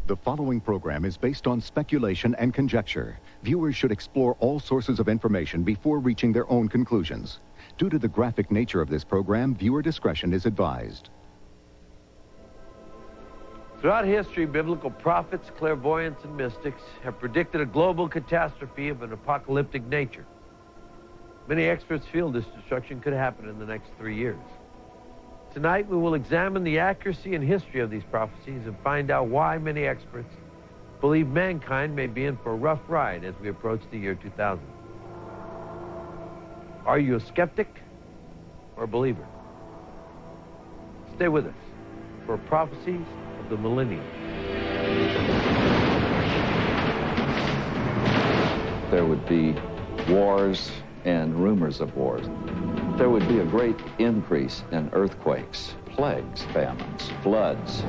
The following program is based on speculation and conjecture. Viewers should explore all sources of information before reaching their own conclusions. Due to the graphic nature of this program, viewer discretion is advised. Throughout history, biblical prophets, clairvoyants, and mystics have predicted a global catastrophe of an apocalyptic nature. Many experts feel this destruction could happen in the next 3 years. Tonight, we will examine the accuracy and history of these prophecies and find out why many experts believe mankind may be in for a rough ride as we approach the year 2000. Are you a skeptic or a believer? Stay with us for Prophecies of the Millennium. There would be wars and rumors of wars. There would be a great increase in earthquakes, plagues, famines, floods.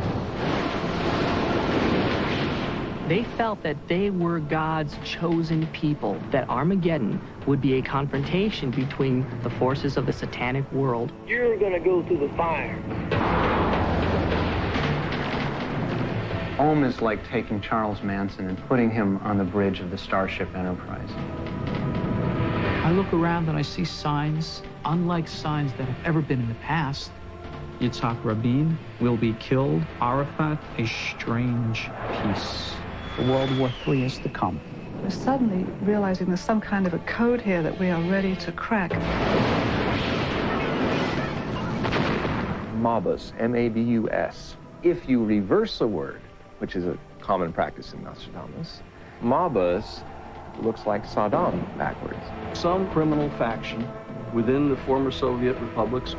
They felt that they were God's chosen people, that Armageddon would be a confrontation between the forces of the satanic world. You're going to go through the fire. Home is like taking Charles Manson and putting him on the bridge of the Starship Enterprise. I look around and I see signs, unlike signs that have ever been in the past. Yitzhak Rabin will be killed. Arafat, a strange peace. World War III is to come. We're suddenly realizing there's some kind of a code here that we are ready to crack. Mabus, M-A-B-U-S. If you reverse a word, which is a common practice in Nostradamus, Mabus looks like Saddam backwards. Some criminal faction within the former Soviet republics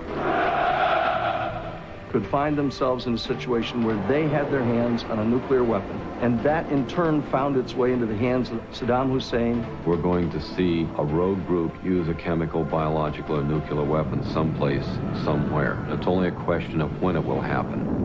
could find themselves in a situation where they had their hands on a nuclear weapon, and that in turn found its way into the hands of Saddam Hussein. We're going to see a rogue group use a chemical, biological, or nuclear weapon someplace, somewhere. It's only a question of when it will happen.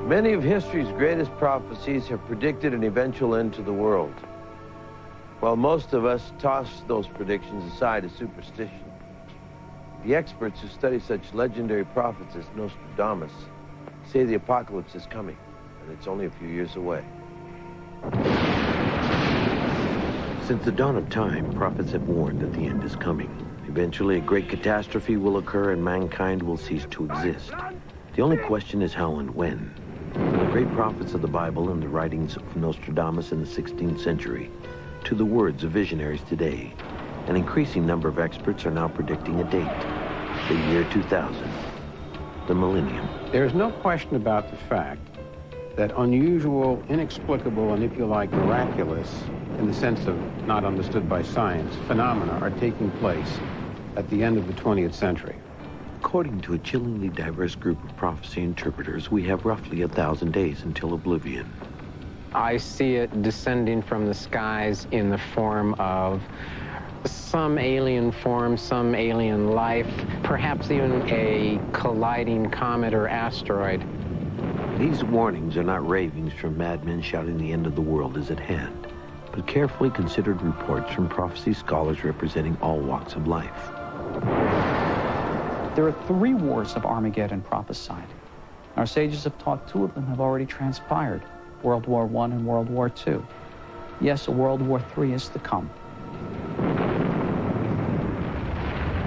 Many of history's greatest prophecies have predicted an eventual end to the world. While most of us toss those predictions aside as superstition, the experts who study such legendary prophets as Nostradamus say the apocalypse is coming, and it's only a few years away. Since the dawn of time, prophets have warned that the end is coming. Eventually, a great catastrophe will occur and mankind will cease to exist. The only question is how and when. From the great prophets of the Bible and the writings of Nostradamus in the 16th century, to the words of visionaries today, an increasing number of experts are now predicting a date, the year 2000, the Millennium. There's no question about the fact that unusual, inexplicable, and if you like, miraculous, in the sense of not understood by science, phenomena are taking place at the end of the 20th century. According to a chillingly diverse group of prophecy interpreters, we have roughly 1,000 days until oblivion. I see it descending from the skies in the form of some alien form, some alien life, perhaps even a colliding comet or asteroid. These warnings are not ravings from madmen shouting the end of the world is at hand, but carefully considered reports from prophecy scholars representing all walks of life. There are 3 wars of Armageddon prophesied. Our sages have taught 2 of them have already transpired, World War I and World War II. Yes, a World War III is to come.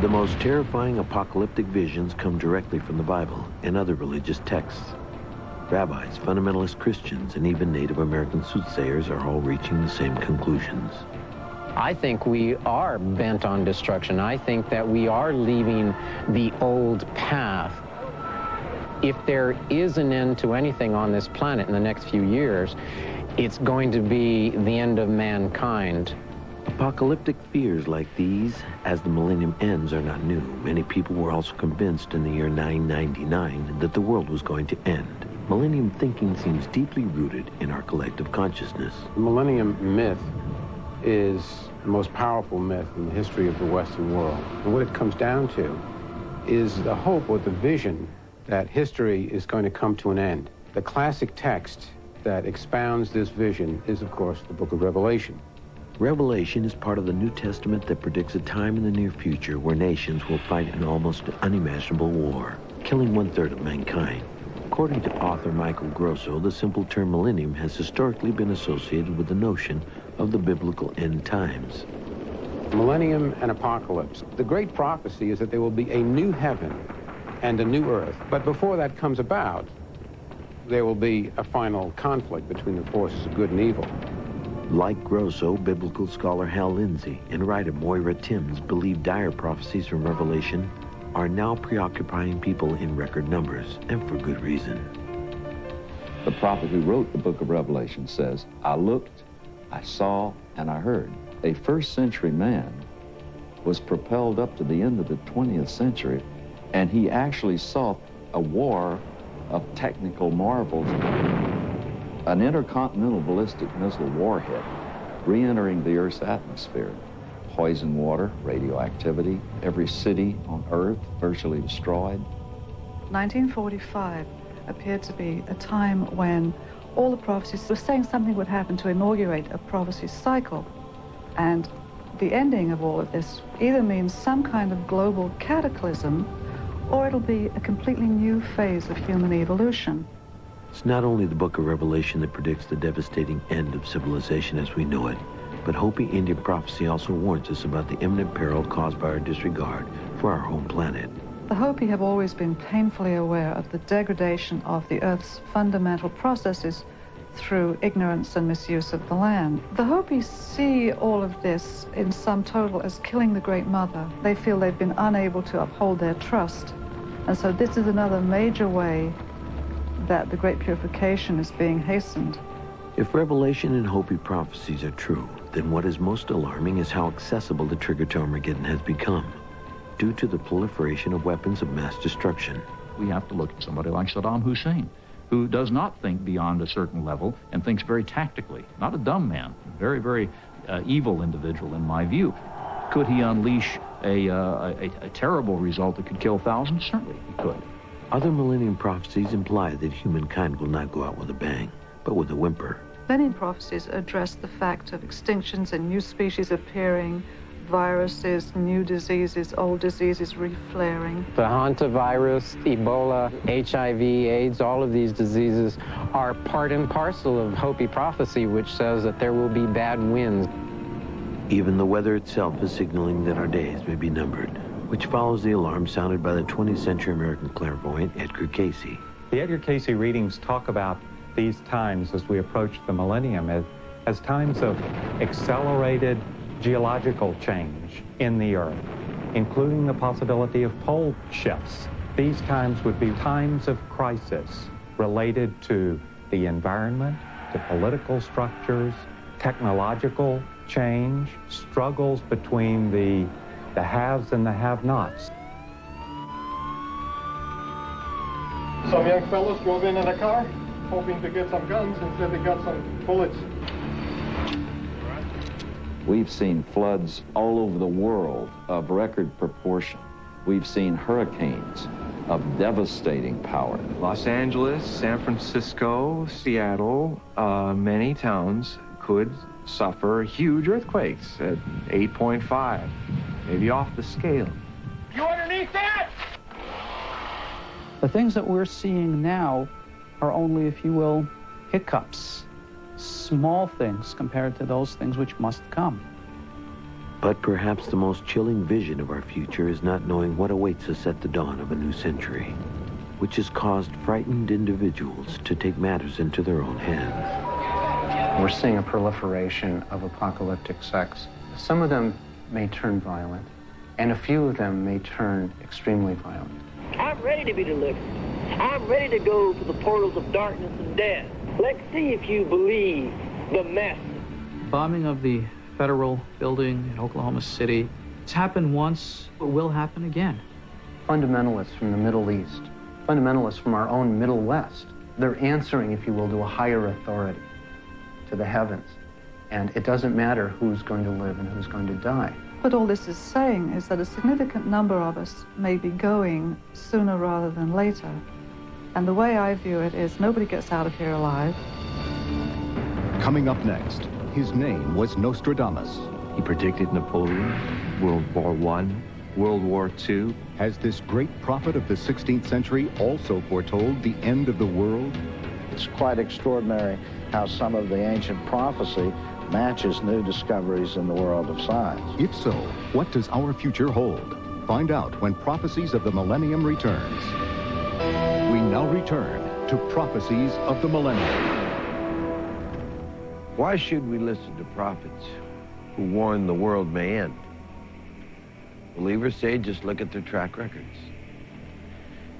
The most terrifying apocalyptic visions come directly from the Bible and other religious texts. Rabbis, fundamentalist Christians, and even Native American soothsayers are all reaching the same conclusions. I think we are bent on destruction. I think that we are leaving the old path. If there is an end to anything on this planet in the next few years, it's going to be the end of mankind. Apocalyptic fears like these, as the millennium ends, are not new. Many people were also convinced in the year 999 that the world was going to end. Millennium thinking seems deeply rooted in our collective consciousness. The Millennium myth is the most powerful myth in the history of the Western world. And what it comes down to is the hope or the vision that history is going to come to an end. The classic text that expounds this vision is, of course, the book of Revelation. Revelation is part of the New Testament that predicts a time in the near future where nations will fight an almost unimaginable war, killing 1/3 of mankind. According to author Michael Grosso, the simple term millennium has historically been associated with the notion of the biblical end times. Millennium and apocalypse. The great prophecy is that there will be a new heaven and a new earth. But before that comes about, there will be a final conflict between the forces of good and evil. Like Grosso, biblical scholar Hal Lindsey and writer Moira Timms believe dire prophecies from Revelation are now preoccupying people in record numbers, and for good reason. The prophet who wrote the book of Revelation says, I looked, I saw, and I heard. A first-century man was propelled up to the end of the 20th century, and he actually saw a war of technical marvels. An intercontinental ballistic missile warhead re-entering the Earth's atmosphere. Poison water, radioactivity, every city on Earth virtually destroyed. 1945 appeared to be a time when all the prophecies were saying something would happen to inaugurate a prophecy cycle. And the ending of all of this either means some kind of global cataclysm, or it'll be a completely new phase of human evolution. It's not only the book of Revelation that predicts the devastating end of civilization as we know it, but Hopi Indian prophecy also warns us about the imminent peril caused by our disregard for our home planet. The Hopi have always been painfully aware of the degradation of the Earth's fundamental processes through ignorance and misuse of the land. The Hopi see all of this in sum total as killing the Great Mother. They feel they've been unable to uphold their trust. And so this is another major way that the Great Purification is being hastened. If Revelation and Hopi prophecies are true, then what is most alarming is how accessible the trigger to Armageddon has become, due to the proliferation of weapons of mass destruction. We have to look at somebody like Saddam Hussein, who does not think beyond a certain level and thinks very tactically. Not a dumb man, very, very evil individual in my view. Could he unleash a terrible result that could kill thousands? Certainly he could. Other Millennium prophecies imply that humankind will not go out with a bang, but with a whimper. Many prophecies address the fact of extinctions and new species appearing, viruses, new diseases, old diseases reflaring. The hantavirus, Ebola, HIV, AIDS, all of these diseases are part and parcel of Hopi prophecy, which says that there will be bad winds. Even the weather itself is signaling that our days may be numbered, which follows the alarm sounded by the 20th century American clairvoyant Edgar Cayce. The Edgar Cayce readings talk about these times as we approach the millennium as times of accelerated geological change in the Earth, including the possibility of pole shifts. These times would be times of crisis related to the environment, to political structures, technological change, struggles between the haves and the have-nots. Some young fellows drove in a car, hoping to get some guns. Instead they got some bullets. We've seen floods all over the world of record proportion. We've seen hurricanes of devastating power. Los Angeles, San Francisco, Seattle, many towns could suffer huge earthquakes at 8.5, maybe off the scale. You underneath that? The things that we're seeing now are only, if you will, hiccups, small things compared to those things which must come. But perhaps the most chilling vision of our future is not knowing what awaits us at the dawn of a new century, which has caused frightened individuals to take matters into their own hands. We're seeing a proliferation of apocalyptic sects. Some of them may turn violent, and a few of them may turn extremely violent. I'm ready to be delivered. I'm ready to go to the portals of darkness and death. Let's see if you believe the message. Bombing of the federal building in Oklahoma City. It's happened once, it will happen again. Fundamentalists from the Middle East, fundamentalists from our own Middle West, They're answering, if you will, to a higher authority, to the heavens. And it doesn't matter who's going to live and who's going to die. What all this is saying is that a significant number of us may be going sooner rather than later. And the way I view it is nobody gets out of here alive. Coming up next, his name was Nostradamus. He predicted Napoleon, World War I, World War II. Has this great prophet of the 16th century also foretold the end of the world? It's quite extraordinary how some of the ancient prophecy matches new discoveries in the world of science. If so, what does our future hold? Find out when Prophecies of the Millennium returns. We now return to Prophecies of the Millennium. Why should we listen to prophets who warn the world may end? Believers say just look at their track records.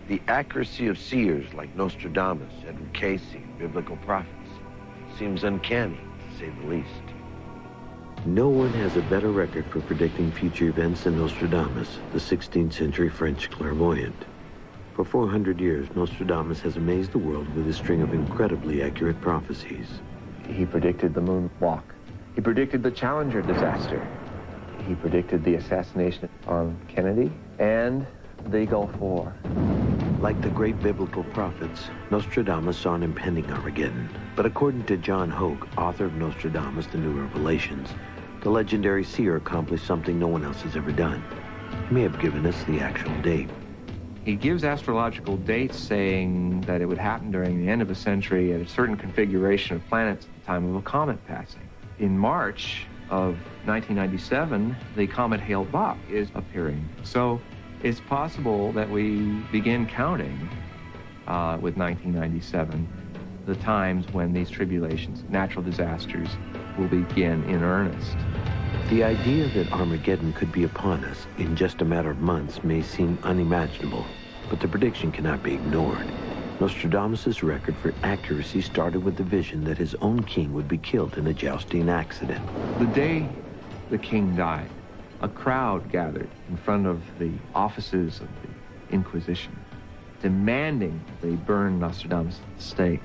The accuracy of seers like Nostradamus, Edward Casey, biblical prophets seems uncanny, to say the least. No one has a better record for predicting future events than Nostradamus, the 16th century French clairvoyant. For 400 years, Nostradamus has amazed the world with a string of incredibly accurate prophecies. He predicted the moonwalk. He predicted the Challenger disaster. He predicted the assassination on Kennedy and the Gulf War. Like the great biblical prophets, Nostradamus saw an impending Armageddon. But according to John Hogue, author of Nostradamus, The New Revelations, the legendary seer accomplished something no one else has ever done. He may have given us the actual date. He gives astrological dates saying that it would happen during the end of a century at a certain configuration of planets at the time of a comet passing. In March of 1997, the comet Hale-Bopp is appearing. So it's possible that we begin counting with 1997 the times when these tribulations, natural disasters, will begin in earnest. The idea that Armageddon could be upon us in just a matter of months may seem unimaginable, but the prediction cannot be ignored. Nostradamus' record for accuracy started with the vision that his own king would be killed in a jousting accident. The day the king died, a crowd gathered in front of the offices of the Inquisition, demanding they burn Nostradamus at the stake.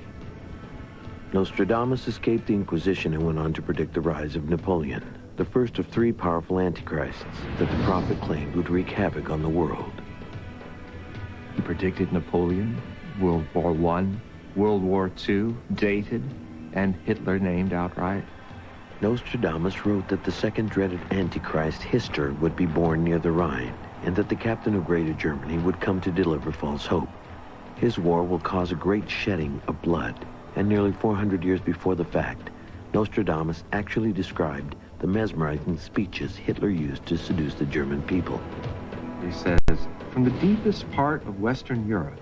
Nostradamus escaped the Inquisition and went on to predict the rise of Napoleon, the first of three powerful antichrists that the prophet claimed would wreak havoc on the world. He predicted Napoleon, World War I, World War II, dated, and Hitler named outright. Nostradamus wrote that the second dreaded Antichrist, Hitler, would be born near the Rhine, and that the captain of Greater Germany would come to deliver false hope. His war will cause a great shedding of blood, and nearly 400 years before the fact, Nostradamus actually described the mesmerizing speeches Hitler used to seduce the German people. He says, from the deepest part of Western Europe,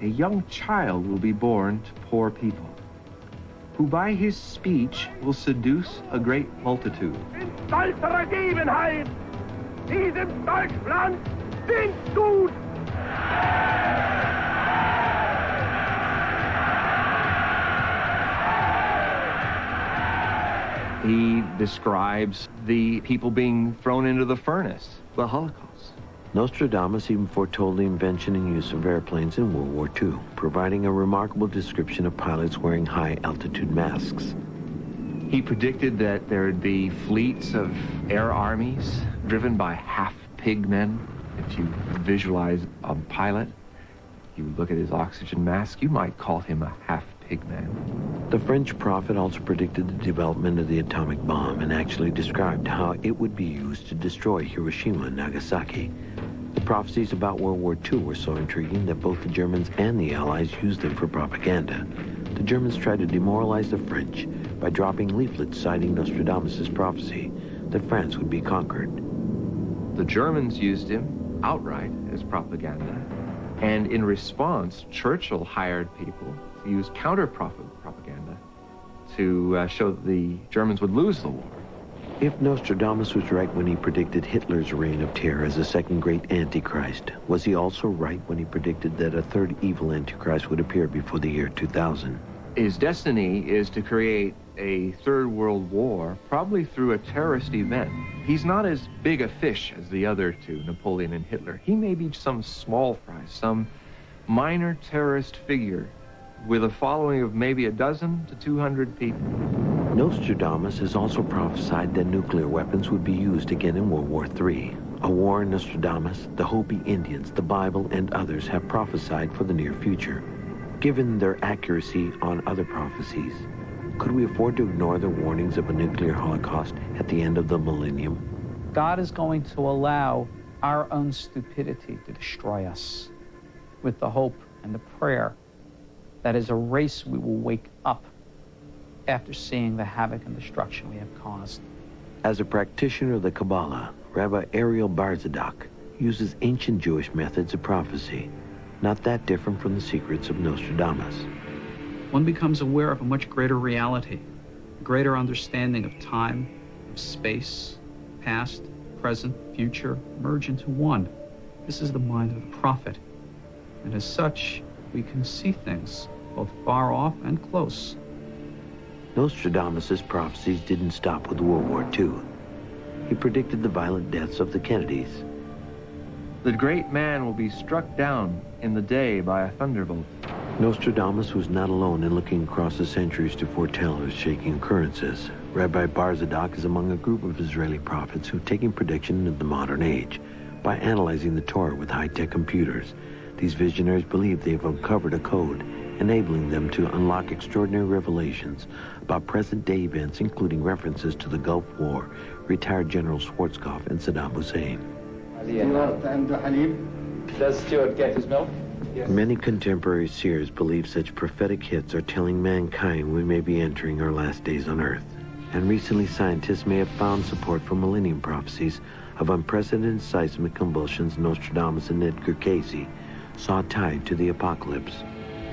a young child will be born to poor people, who by his speech will seduce a great multitude. In stolzer Ergebenheit, diesem Deutschland sind gut. He describes the people being thrown into the furnace, the Holocaust. Nostradamus even foretold the invention and use of airplanes in World War II, providing a remarkable description of pilots wearing high-altitude masks. He predicted that there would be fleets of air armies driven by half-pig men. If you visualize a pilot, you look at his oxygen mask, you might call him a half-pig man. The French prophet also predicted the development of the atomic bomb and actually described how it would be used to destroy Hiroshima and Nagasaki. The prophecies about World War II were so intriguing that both the Germans and the Allies used them for propaganda. The Germans tried to demoralize the French by dropping leaflets citing Nostradamus' prophecy that France would be conquered. The Germans used him outright as propaganda, and in response, Churchill hired people to use counter-propaganda to show that the Germans would lose the war. If Nostradamus was right when he predicted Hitler's reign of terror as the second great Antichrist, was he also right when he predicted that a third evil Antichrist would appear before the year 2000? His destiny is to create a third world war, probably through a terrorist event. He's not as big a fish as the other two, Napoleon and Hitler. He may be some small fry, some minor terrorist figure with a following of maybe 12 to 200 people. Nostradamus has also prophesied that nuclear weapons would be used again in World War III. A war Nostradamus, the Hopi Indians, the Bible, and others have prophesied for the near future. Given their accuracy on other prophecies, could we afford to ignore the warnings of a nuclear holocaust at the end of the millennium? God is going to allow our own stupidity to destroy us with the hope and the prayer that as a race we will wake up after seeing the havoc and destruction we have caused. As a practitioner of the Kabbalah, Rabbi Ariel Barzadok uses ancient Jewish methods of prophecy, not that different from the secrets of Nostradamus. One becomes aware of a much greater reality, a greater understanding of time, of space, past, present, future, merge into one. This is the mind of the prophet. And as such, we can see things, both far off and close. Nostradamus' prophecies didn't stop with World War II. He predicted the violent deaths of the Kennedys. The great man will be struck down in the day by a thunderbolt. Nostradamus was not alone in looking across the centuries to foretell earth-shaking occurrences. Rabbi Barzadok is among a group of Israeli prophets who've taken prediction of the modern age by analyzing the Torah with high-tech computers. These visionaries believe they've uncovered a code, enabling them to unlock extraordinary revelations about present-day events, including references to the Gulf War, retired General Schwarzkopf, and Saddam Hussein. Does Stuart get his milk? Yes. Many contemporary seers believe such prophetic hits are telling mankind we may be entering our last days on Earth. And recently, scientists may have found support for Millennium prophecies of unprecedented seismic convulsions Nostradamus and Edgar Cayce saw tied to the apocalypse.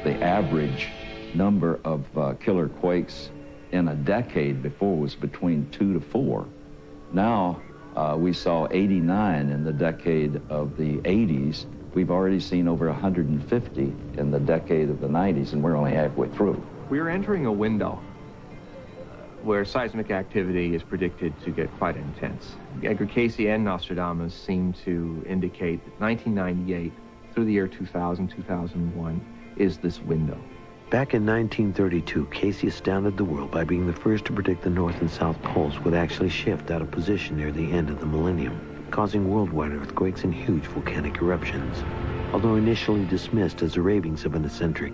The average number of killer quakes in a decade before was between 2 to 4. Now we saw 89 in the decade of the 80s. We've already seen over 150 in the decade of the 90s, and we're only halfway through. We're entering a window where seismic activity is predicted to get quite intense. Edgar Cayce and Nostradamus seem to indicate that 1998 through the year 2000, 2001 is this window. Back in 1932, Cayce astounded the world by being the first to predict the North and South poles would actually shift out of position near the end of the millennium, causing worldwide earthquakes and huge volcanic eruptions. Although initially dismissed as the ravings of an eccentric,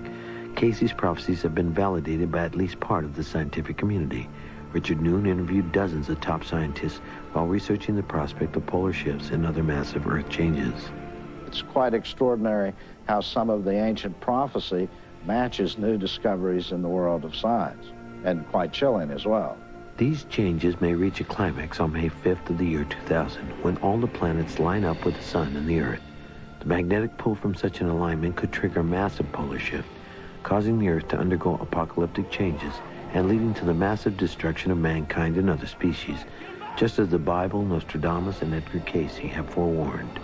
Cayce's prophecies have been validated by at least part of the scientific community. Richard Noon interviewed dozens of top scientists while researching the prospect of polar shifts and other massive Earth changes. It's quite extraordinary how some of the ancient prophecy matches new discoveries in the world of science, and quite chilling as well. These changes may reach a climax on May 5th of the year 2000, when all the planets line up with the Sun and the Earth. The magnetic pull from such an alignment could trigger a massive polar shift, causing the Earth to undergo apocalyptic changes and leading to the massive destruction of mankind and other species, just as the Bible, Nostradamus, and Edgar Cayce have forewarned.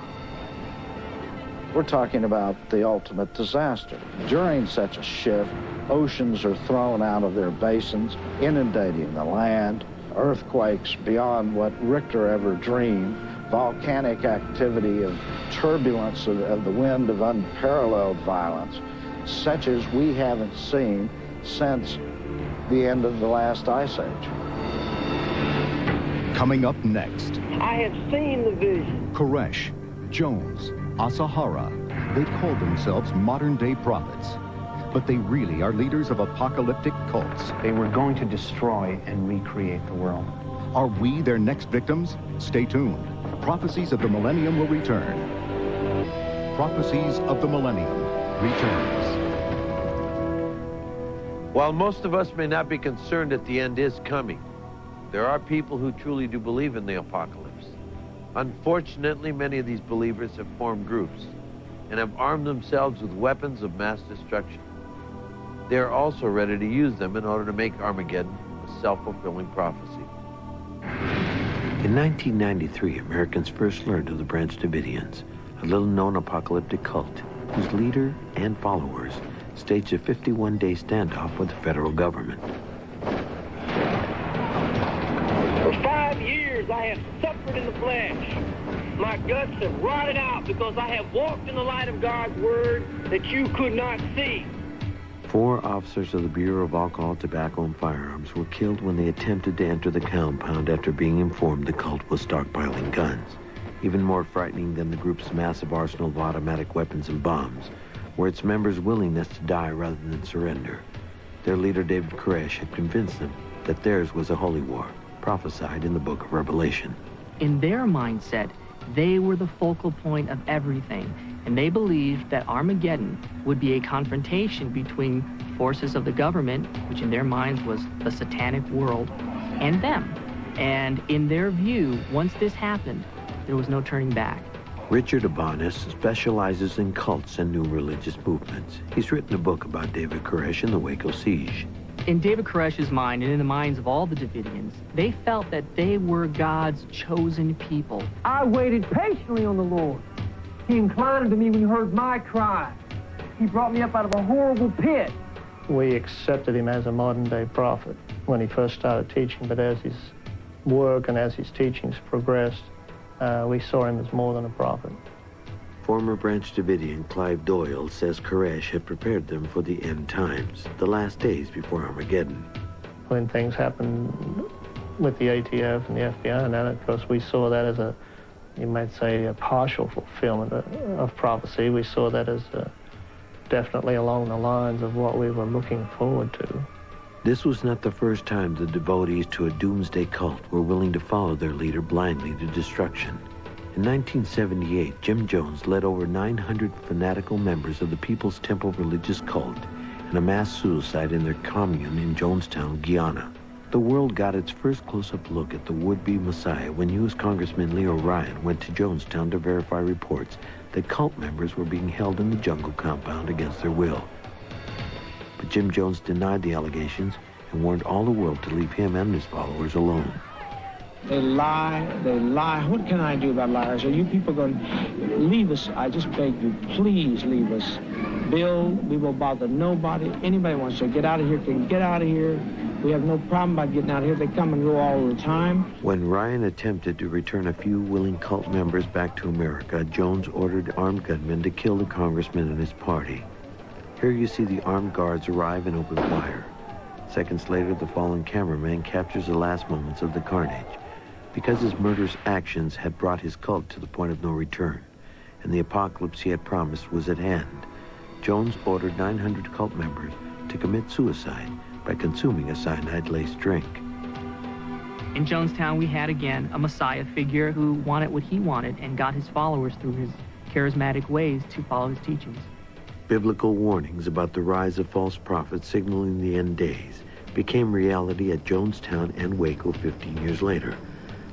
We're talking about the ultimate disaster. During such a shift, oceans are thrown out of their basins, inundating the land, earthquakes beyond what Richter ever dreamed, volcanic activity of turbulence of the wind of unparalleled violence, such as we haven't seen since the end of the last ice age. Coming up next. I have seen the vision. Koresh, Jones, Asahara. They call themselves modern-day prophets, but they really are leaders of apocalyptic cults. They were going to destroy and recreate the world. Are we their next victims? Stay tuned. Prophecies of the Millennium will return. Prophecies of the Millennium returns. While most of us may not be concerned that the end is coming, there are people who truly do believe in the apocalypse. Unfortunately, many of these believers have formed groups and have armed themselves with weapons of mass destruction. They are also ready to use them in order to make Armageddon a self-fulfilling prophecy. In 1993, Americans first learned of the Branch Davidians, a little-known apocalyptic cult whose leader and followers staged a 51-day standoff with the federal government. For 5 years, I have suffered in the flesh. My guts have rotted out because I have walked in the light of God's word that you could not see. 4 officers of the Bureau of Alcohol, Tobacco, and Firearms were killed when they attempted to enter the compound after being informed the cult was stockpiling guns. Even more frightening than the group's massive arsenal of automatic weapons and bombs were its members' willingness to die rather than surrender. Their leader, David Koresh, had convinced them that theirs was a holy war, prophesied in the book of Revelation. In their mindset, they were the focal point of everything, and they believed that Armageddon would be a confrontation between forces of the government, which in their minds was the satanic world, and them. And in their view, once this happened, there was no turning back. Richard Abanis specializes in cults and new religious movements. He's written a book about David Koresh and the Waco siege. In David Koresh's mind, and in the minds of all the Davidians, they felt that they were God's chosen people. I waited patiently on the Lord. He inclined to me when he heard my cry. He brought me up out of a horrible pit. We accepted him as a modern-day prophet when he first started teaching, but as his work and as his teachings progressed, we saw him as more than a prophet. Former Branch Davidian Clive Doyle says Koresh had prepared them for the end times, the last days before Armageddon. When things happened with the ATF and the FBI, and then of course we saw that as a, you might say, a partial fulfillment of prophecy. We saw that as definitely along the lines of what we were looking forward to. This was not the first time the devotees to a doomsday cult were willing to follow their leader blindly to destruction. In 1978, Jim Jones led over 900 fanatical members of the People's Temple religious cult in a mass suicide in their commune in Jonestown, Guyana. The world got its first close-up look at the would-be Messiah when U.S. Congressman Leo Ryan went to Jonestown to verify reports that cult members were being held in the jungle compound against their will. But Jim Jones denied the allegations and warned all the world to leave him and his followers alone. They lie, they lie. What can I do about liars? Are you people going to leave us? I just beg you, please leave us. Bill, we will bother nobody. Anybody wants to get out of here can get out of here. We have no problem about getting out of here. They come and go all the time. When Ryan attempted to return a few willing cult members back to America, Jones ordered armed gunmen to kill the congressman and his party. Here you see the armed guards arrive and open fire. Seconds later, the fallen cameraman captures the last moments of the carnage. Because his murderous actions had brought his cult to the point of no return, and the apocalypse he had promised was at hand, Jones ordered 900 cult members to commit suicide by consuming a cyanide-laced drink. In Jonestown, we had, again, a Messiah figure who wanted what he wanted and got his followers through his charismatic ways to follow his teachings. Biblical warnings about the rise of false prophets signaling the end days became reality at Jonestown and Waco 15 years later.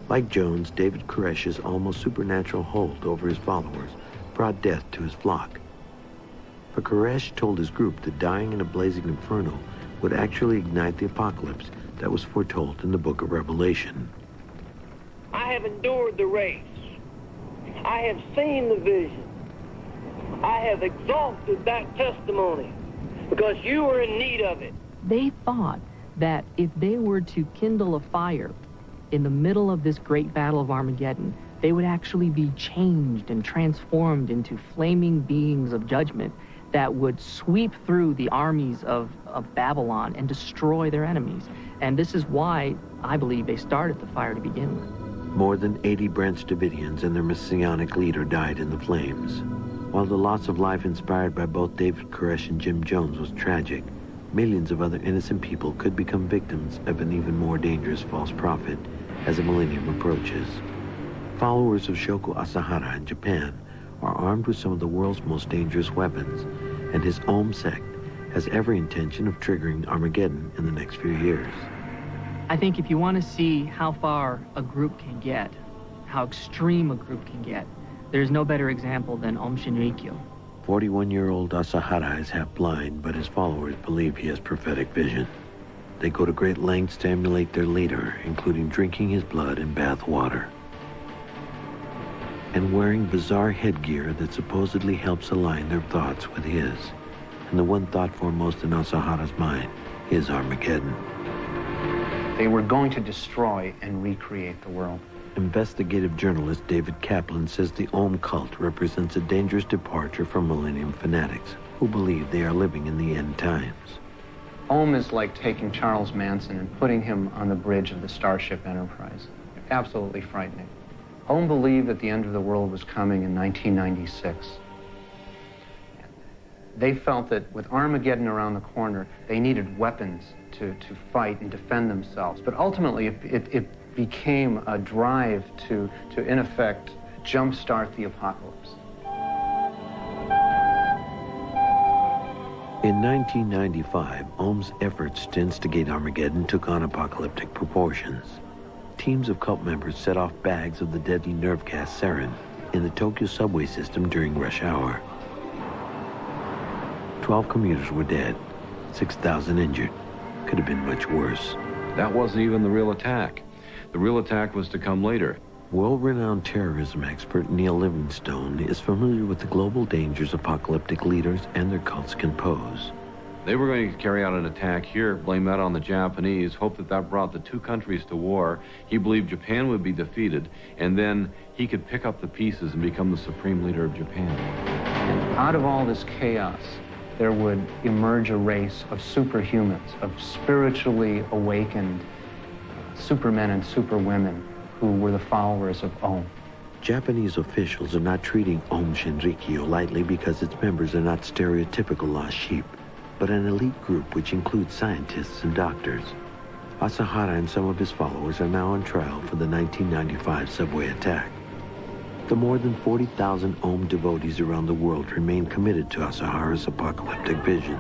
Like Jones, David Koresh's almost supernatural hold over his followers brought death to his flock. But Koresh told his group that dying in a blazing inferno would actually ignite the apocalypse that was foretold in the book of Revelation. I have endured the race. I have seen the vision. I have exalted that testimony because you were in need of it. They thought that if they were to kindle a fire in the middle of this great battle of Armageddon, they would actually be changed and transformed into flaming beings of judgment that would sweep through the armies of Babylon and destroy their enemies. And this is why I believe they started the fire to begin with. More than 80 Branch Davidians and their messianic leader died in the flames. While the loss of life inspired by both David Koresh and Jim Jones was tragic, millions of other innocent people could become victims of an even more dangerous false prophet as the millennium approaches. Followers of Shoko Asahara in Japan are armed with some of the world's most dangerous weapons, and his Om sect has every intention of triggering Armageddon in the next few years. I think if you want to see how far a group can get, how extreme a group can get, there's no better example than Om Shinrikyo. 41-year-old Asahara is half blind, but his followers believe he has prophetic vision. They go to great lengths to emulate their leader, including drinking his blood in bath water and wearing bizarre headgear that supposedly helps align their thoughts with his. And the one thought foremost in Asahara's mind is Armageddon. They were going to destroy and recreate the world. Investigative journalist David Kaplan says the Om cult represents a dangerous departure from millennium fanatics who believe they are living in the end times. Ohm is like taking Charles Manson and putting him on the bridge of the Starship Enterprise. Absolutely frightening. Ohm believed that the end of the world was coming in 1996. They felt that with Armageddon around the corner, they needed weapons to fight and defend themselves. But ultimately, it became a drive to in effect, jumpstart the apocalypse. In 1995, Ohm's efforts to instigate Armageddon took on apocalyptic proportions. Teams of cult members set off bags of the deadly nerve gas sarin in the Tokyo subway system during rush hour. 12 commuters were dead, 6,000 injured. Could have been much worse. That wasn't even the real attack. The real attack was to come later. World-renowned terrorism expert Neil Livingstone is familiar with the global dangers apocalyptic leaders and their cults can pose. They were going to carry out an attack here, blame that on the Japanese, hope that that brought the two countries to war. He believed Japan would be defeated, and then he could pick up the pieces and become the supreme leader of Japan. And out of all this chaos, there would emerge a race of superhumans, of spiritually awakened supermen and superwomen who were the followers of Ohm. Japanese officials are not treating Ohm Shinrikyo lightly because its members are not stereotypical lost sheep, but an elite group which includes scientists and doctors. Asahara and some of his followers are now on trial for the 1995 subway attack. The more than 40,000 Ohm devotees around the world remain committed to Asahara's apocalyptic vision.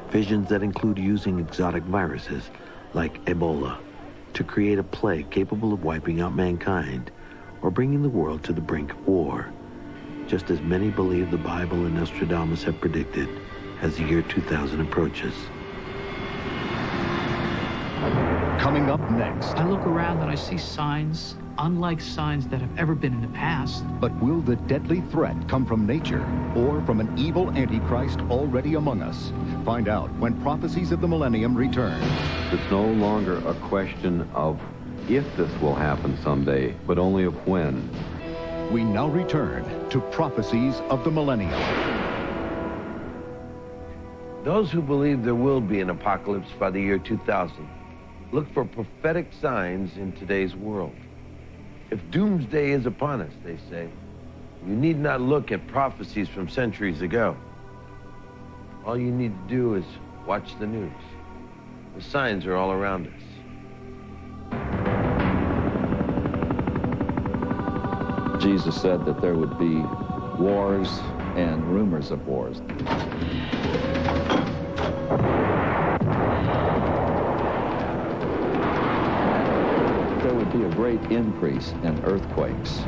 Visions that include using exotic viruses, like Ebola, to create a plague capable of wiping out mankind, or bringing the world to the brink of war, just as many believe the Bible and Nostradamus have predicted as the year 2000 approaches. Coming up next. I look around and I see signs, unlike signs that have ever been in the past. But will the deadly threat come from nature or from an evil Antichrist already among us? Find out when Prophecies of the Millennium return. It's no longer a question of if this will happen someday, but only of when. We now return to Prophecies of the Millennium. Those who believe there will be an apocalypse by the year 2000 look for prophetic signs in today's world. If doomsday is upon us, they say, you need not look at prophecies from centuries ago. All you need to do is watch the news. The signs are all around us. Jesus said that there would be wars and rumors of wars. There would be a great increase in earthquakes.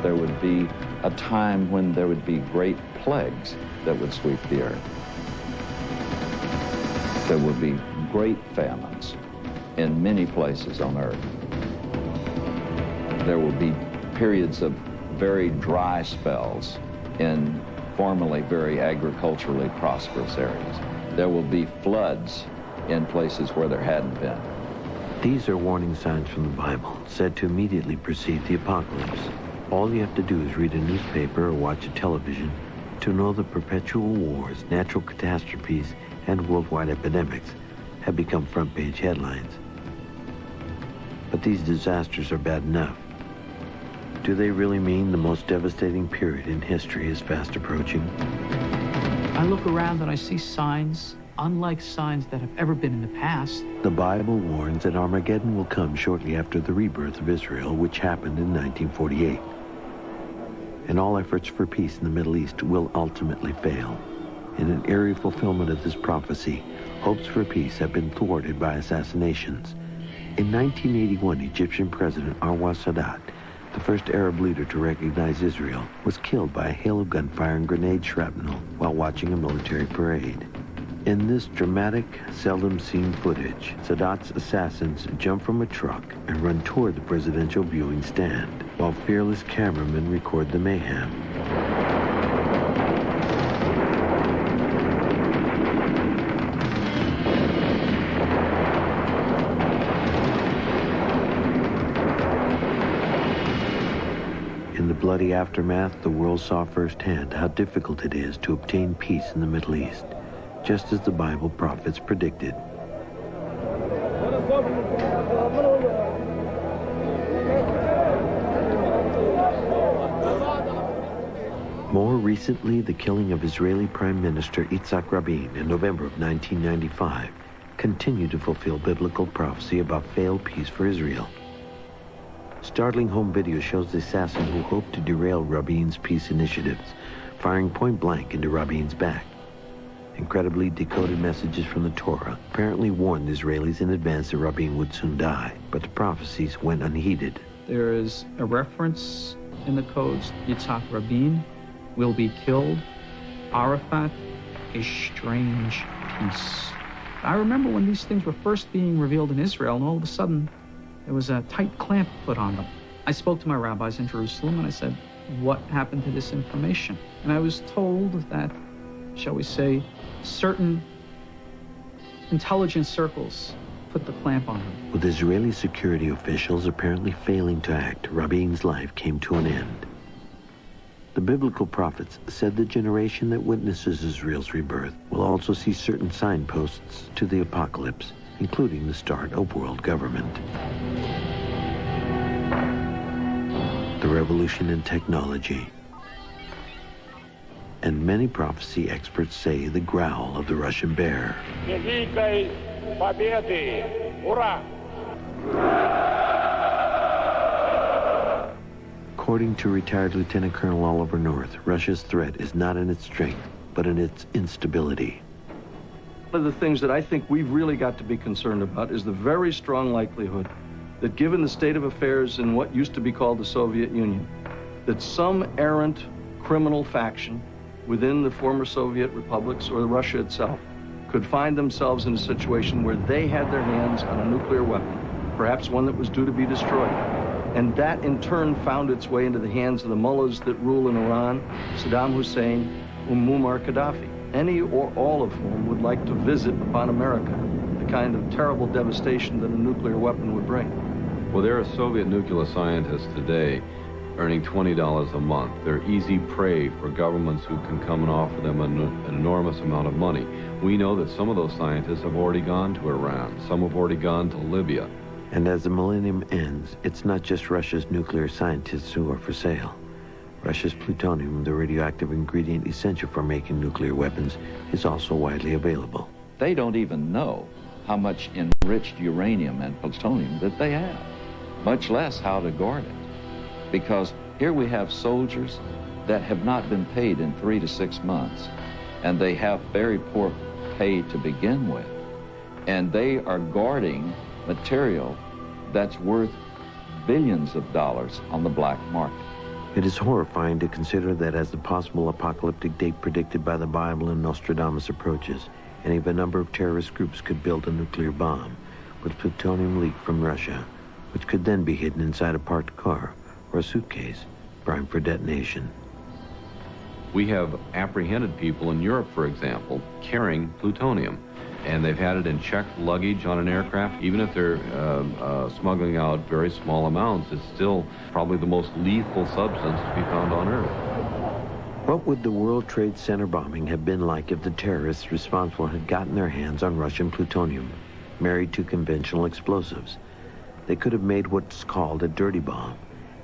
There would be a time when there would be great plagues that would sweep the earth. There would be great famines in many places on earth. There will be periods of very dry spells in formerly very agriculturally prosperous areas. There will be floods in places where there hadn't been. These are warning signs from the Bible, said to immediately precede the apocalypse. All you have to do is read a newspaper or watch a television to know that perpetual wars, natural catastrophes, and worldwide epidemics have become front-page headlines. But these disasters are bad enough. Do they really mean the most devastating period in history is fast approaching? I look around and I see signs, unlike signs that have ever been in the past. The Bible warns that Armageddon will come shortly after the rebirth of Israel, which happened in 1948. And all efforts for peace in the Middle East will ultimately fail. In an eerie fulfillment of this prophecy, hopes for peace have been thwarted by assassinations. In 1981, Egyptian President Anwar Sadat, the first Arab leader to recognize Israel, was killed by a hail of gunfire and grenade shrapnel while watching a military parade. In this dramatic, seldom-seen footage, Sadat's assassins jump from a truck and run toward the presidential viewing stand, while fearless cameramen record the mayhem. In the bloody aftermath, the world saw firsthand how difficult it is to obtain peace in the Middle East, just as the Bible prophets predicted. More recently, the killing of Israeli Prime Minister Yitzhak Rabin in November of 1995 continued to fulfill biblical prophecy about failed peace for Israel. Startling home video shows the assassin who hoped to derail Rabin's peace initiatives, firing point blank into Rabin's back. Incredibly decoded messages from the Torah apparently warned the Israelis in advance that Rabin would soon die, but the prophecies went unheeded. There is a reference in the codes, Yitzhak Rabin will be killed, Arafat, a strange peace. I remember when these things were first being revealed in Israel, and all of a sudden, there was a tight clamp put on them. I spoke to my rabbis in Jerusalem, and I said, what happened to this information? And I was told that, shall we say, certain intelligence circles put the clamp on them. With Israeli security officials apparently failing to act, Rabin's life came to an end. The biblical prophets said the generation that witnesses Israel's rebirth will also see certain signposts to the apocalypse, including the start of world government. The revolution in technology. And many prophecy experts say the growl of the Russian bear. According to retired Lieutenant Colonel Oliver North, Russia's threat is not in its strength, but in its instability. One of the things that I think we've really got to be concerned about is the very strong likelihood that given the state of affairs in what used to be called the Soviet Union, that some errant criminal faction within the former Soviet republics or Russia itself could find themselves in a situation where they had their hands on a nuclear weapon, perhaps one that was due to be destroyed. And that in turn found its way into the hands of the mullahs that rule in Iran, Saddam Hussein, Muammar Gaddafi, any or all of whom would like to visit upon America the kind of terrible devastation that a nuclear weapon would bring. Well, there are Soviet nuclear scientists today earning $20 a month. They're easy prey for governments who can come and offer them an enormous amount of money. We know that some of those scientists have already gone to Iran. Some have already gone to Libya. And as the millennium ends, it's not just Russia's nuclear scientists who are for sale. Russia's plutonium, the radioactive ingredient essential for making nuclear weapons, is also widely available. They don't even know how much enriched uranium and plutonium that they have, much less how to guard it. Because here we have soldiers that have not been paid in 3 to 6 months, and they have very poor pay to begin with, and they are guarding material that's worth billions of dollars on the black market. It is horrifying to consider that as the possible apocalyptic date predicted by the Bible and Nostradamus approaches, any of a number of terrorist groups could build a nuclear bomb with plutonium leaked from Russia, which could then be hidden inside a parked car or a suitcase primed for detonation. We have apprehended people in Europe, for example, carrying plutonium. And they've had it in checked luggage on an aircraft. Even if they're smuggling out very small amounts, it's still probably the most lethal substance to be found on Earth. What would the World Trade Center bombing have been like if the terrorists responsible had gotten their hands on Russian plutonium, married to conventional explosives? They could have made what's called a dirty bomb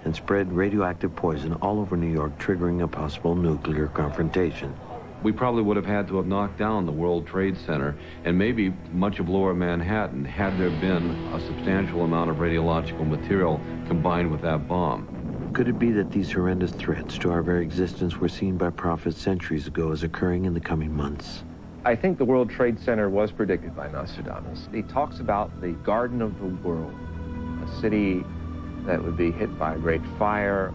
and spread radioactive poison all over New York, triggering a possible nuclear confrontation. We probably would have had to have knocked down the World Trade Center and maybe much of lower Manhattan had there been a substantial amount of radiological material combined with that bomb. Could it be that these horrendous threats to our very existence were seen by prophets centuries ago as occurring in the coming months? I think the World Trade Center was predicted by Nostradamus. He talks about the Garden of the World, a city that would be hit by a great fire.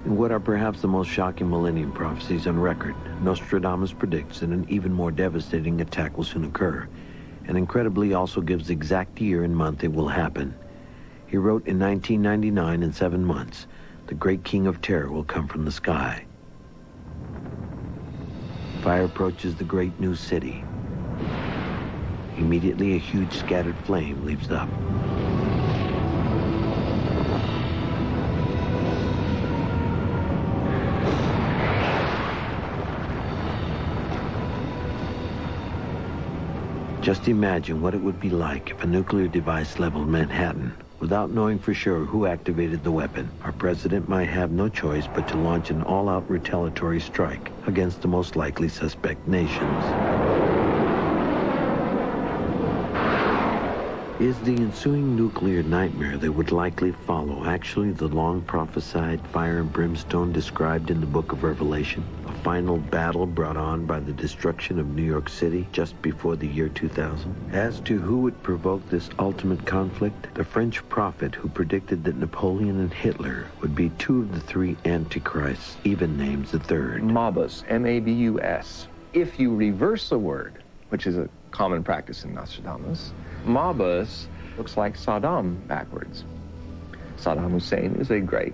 In what are perhaps the most shocking millennium prophecies on record, Nostradamus predicts that an even more devastating attack will soon occur, and incredibly also gives the exact year and month it will happen. He wrote in 1999, in 7 months, the great king of terror will come from the sky. Fire approaches the great new city. Immediately, a huge scattered flame leaps up. Just imagine what it would be like if a nuclear device leveled Manhattan. Without knowing for sure who activated the weapon, our president might have no choice but to launch an all-out retaliatory strike against the most likely suspect nations. Is the ensuing nuclear nightmare that would likely follow actually the long-prophesied fire and brimstone described in the book of Revelation? A final battle brought on by the destruction of New York City just before the year 2000? As to who would provoke this ultimate conflict, the French prophet who predicted that Napoleon and Hitler would be two of the three antichrists even names the third. Mabus, M-A-B-U-S. If you reverse a word, which is a common practice in Nostradamus, Mabus looks like Saddam backwards. Saddam Hussein is a great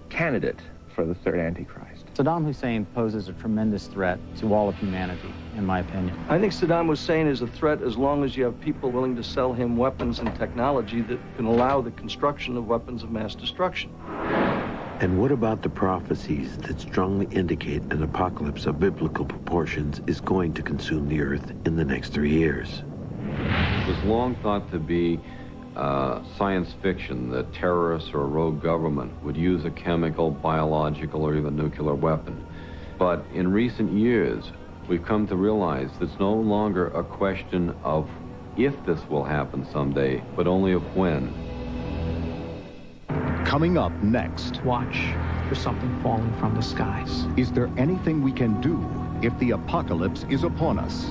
candidate for the third Antichrist. Saddam Hussein poses a tremendous threat to all of humanity, in my opinion. I think Saddam Hussein is a threat as long as you have people willing to sell him weapons and technology that can allow the construction of weapons of mass destruction. And what about the prophecies that strongly indicate an apocalypse of biblical proportions is going to consume the earth in the next 3 years? It was long thought to be science fiction that terrorists or a rogue government would use a chemical, biological, or even nuclear weapon. But in recent years, we've come to realize that it's no longer a question of if this will happen someday, but only of when. Coming up next. Watch for something falling from the skies. Is there anything we can do if the apocalypse is upon us?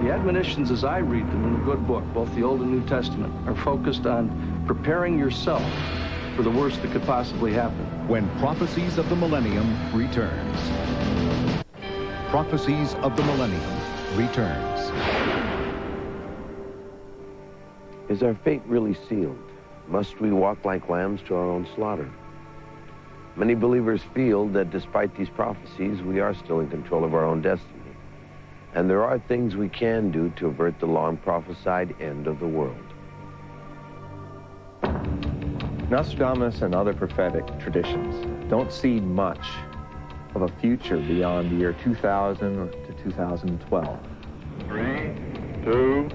The admonitions as I read them in the good book, both the Old and New Testament, are focused on preparing yourself for the worst that could possibly happen. When Prophecies of the Millennium returns. Prophecies of the Millennium returns. Is our fate really sealed? Must we walk like lambs to our own slaughter? Many believers feel that despite these prophecies, we are still in control of our own destiny. And there are things we can do to avert the long prophesied end of the world. Nostradamus and other prophetic traditions don't see much of a future beyond the year 2000 to 2012. 3, 2,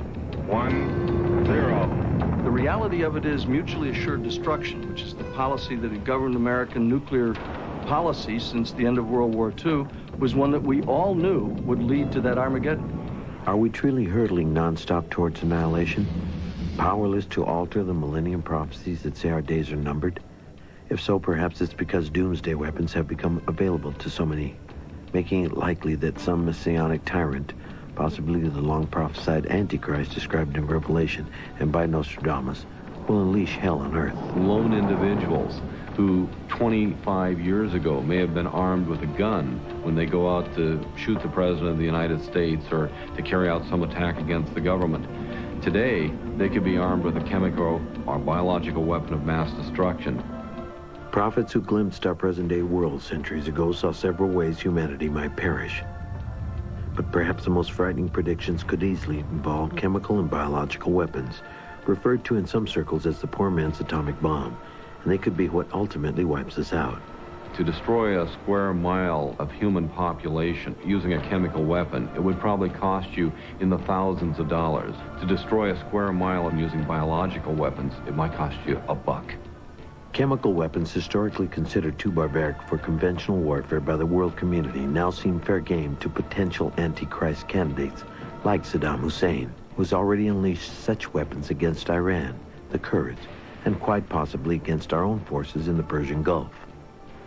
1, 0. The reality of it is mutually assured destruction, which is the policy that had governed American nuclear policy since the end of World War II, was one that we all knew would lead to that Armageddon. Are we truly hurtling nonstop towards annihilation? Powerless to alter the Millennium prophecies that say our days are numbered? If so, perhaps it's because doomsday weapons have become available to so many, making it likely that some messianic tyrant, possibly the long-prophesied Antichrist described in Revelation and by Nostradamus, will unleash hell on earth. Lone individuals who 25 years ago may have been armed with a gun when they go out to shoot the President of the United States or to carry out some attack against the government. Today, they could be armed with a chemical or biological weapon of mass destruction. Prophets who glimpsed our present-day world centuries ago saw several ways humanity might perish. But perhaps the most frightening predictions could easily involve chemical and biological weapons, referred to in some circles as the poor man's atomic bomb, and they could be what ultimately wipes us out. To destroy a square mile of human population using a chemical weapon, it would probably cost you in the thousands of dollars. To destroy a square mile using biological weapons, it might cost you $1. Chemical weapons, historically considered too barbaric for conventional warfare by the world community, now seem fair game to potential Antichrist candidates like Saddam Hussein, who's already unleashed such weapons against Iran, the Kurds, and quite possibly against our own forces in the Persian Gulf.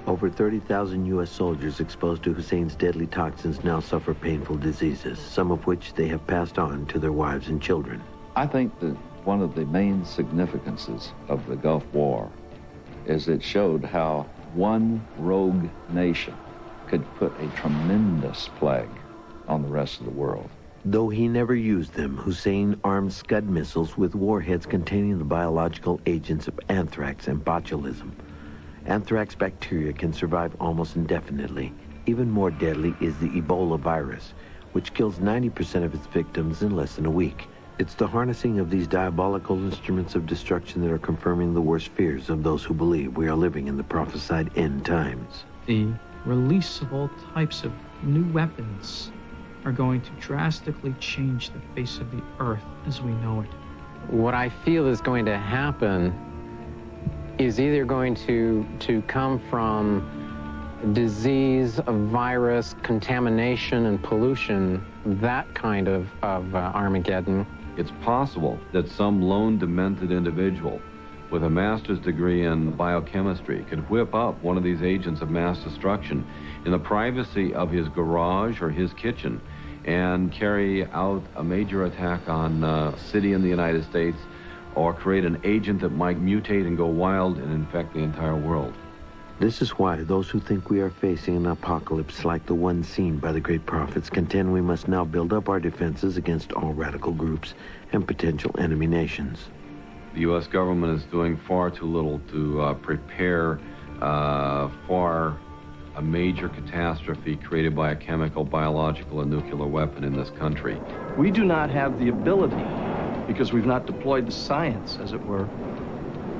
Over 30,000 U.S. soldiers exposed to Hussein's deadly toxins now suffer painful diseases, some of which they have passed on to their wives and children. I think that one of the main significances of the Gulf War is it showed how one rogue nation could put a tremendous plague on the rest of the world. Though he never used them, Hussein armed Scud missiles with warheads containing the biological agents of anthrax and botulism. Anthrax bacteria can survive almost indefinitely. Even more deadly is the Ebola virus, which kills 90% of its victims in less than a week. It's the harnessing of these diabolical instruments of destruction that are confirming the worst fears of those who believe we are living in the prophesied end times. The release of all types of new weapons are going to drastically change the face of the earth as we know it. What I feel is going to happen is either going to come from disease, a virus, contamination, and pollution, that kind of Armageddon. It's possible that some lone demented individual with a master's degree in biochemistry could whip up one of these agents of mass destruction in the privacy of his garage or his kitchen and carry out a major attack on a city in the United States, or create an agent that might mutate and go wild and infect the entire world. This is why those who think we are facing an apocalypse like the one seen by the great prophets contend we must now build up our defenses against all radical groups and potential enemy nations. The U.S. government is doing far too little to prepare for a major catastrophe created by a chemical, biological, and nuclear weapon in this country. We do not have the ability, because we've not deployed the science, as it were,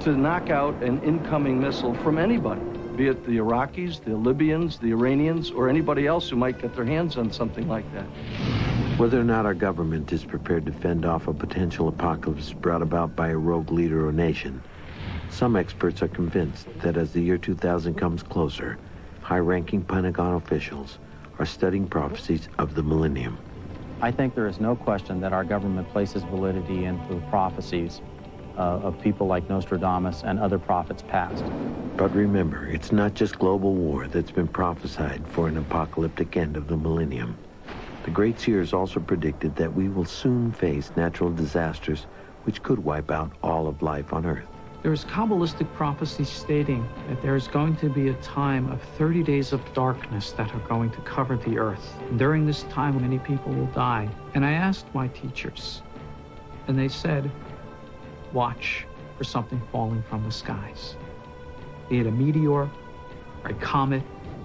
to knock out an incoming missile from anybody, be it the Iraqis, the Libyans, the Iranians, or anybody else who might get their hands on something like that. Whether or not our government is prepared to fend off a potential apocalypse brought about by a rogue leader or nation, some experts are convinced that as the year 2000 comes closer, high-ranking Pentagon officials are studying prophecies of the Millennium. I think there is no question that our government places validity into the prophecies of people like Nostradamus and other prophets past. But remember, it's not just global war that's been prophesied for an apocalyptic end of the Millennium. The great seers also predicted that we will soon face natural disasters which could wipe out all of life on Earth. There is Kabbalistic prophecy stating that there is going to be a time of 30 days of darkness that are going to cover the earth. And during this time, many people will die. And I asked my teachers, and they said, watch for something falling from the skies, be it a meteor or a comet.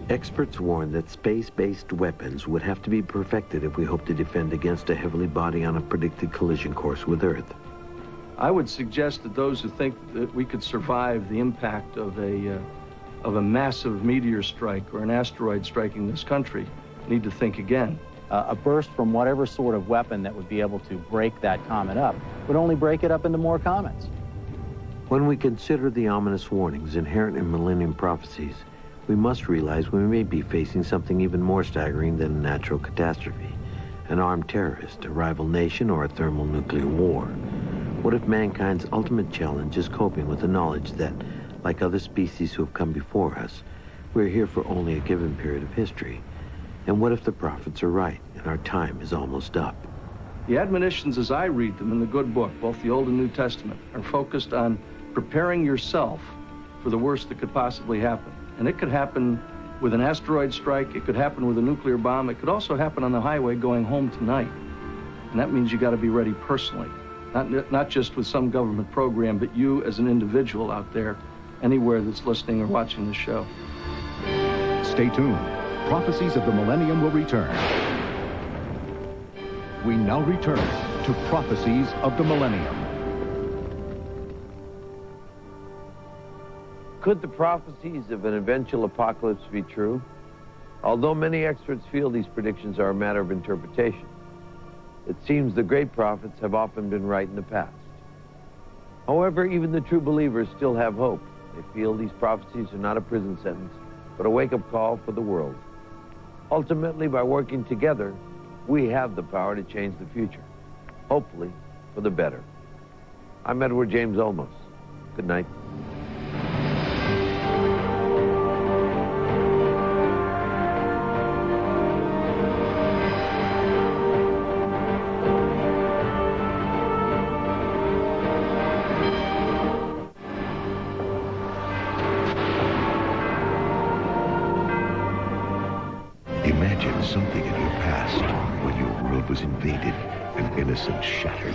Experts warn that space-based weapons would have to be perfected if we hope to defend against a heavenly body on a predicted collision course with Earth. I would suggest that those who think that we could survive the impact of a massive meteor strike or an asteroid striking this country need to think again. A burst from whatever sort of weapon that would be able to break that comet up would only break it up into more comets. When we consider the ominous warnings inherent in Millennium prophecies, we must realize we may be facing something even more staggering than a natural catastrophe, an armed terrorist, a rival nation, or a thermonuclear war. What if mankind's ultimate challenge is coping with the knowledge that, like other species who have come before us, we're here for only a given period of history? And what if the prophets are right and our time is almost up? The admonitions as I read them in the good book, both the Old and New Testament, are focused on preparing yourself for the worst that could possibly happen. And it could happen with an asteroid strike, it could happen with a nuclear bomb, it could also happen on the highway going home tonight. And that means you got to be ready personally. Not just with some government program, but you as an individual out there, anywhere that's listening or watching the show. Stay tuned. Prophecies of the Millennium will return. We now return to Prophecies of the Millennium. Could the prophecies of an eventual apocalypse be true? Although many experts feel these predictions are a matter of interpretation, it seems the great prophets have often been right in the past. However, even the true believers still have hope. They feel these prophecies are not a prison sentence, but a wake-up call for the world. Ultimately, by working together, we have the power to change the future, hopefully for the better. I'm Edward James Olmos. Good night. Imagine something in your past when your world was invaded and innocence shattered.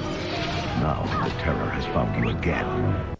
Now the terror has found you again.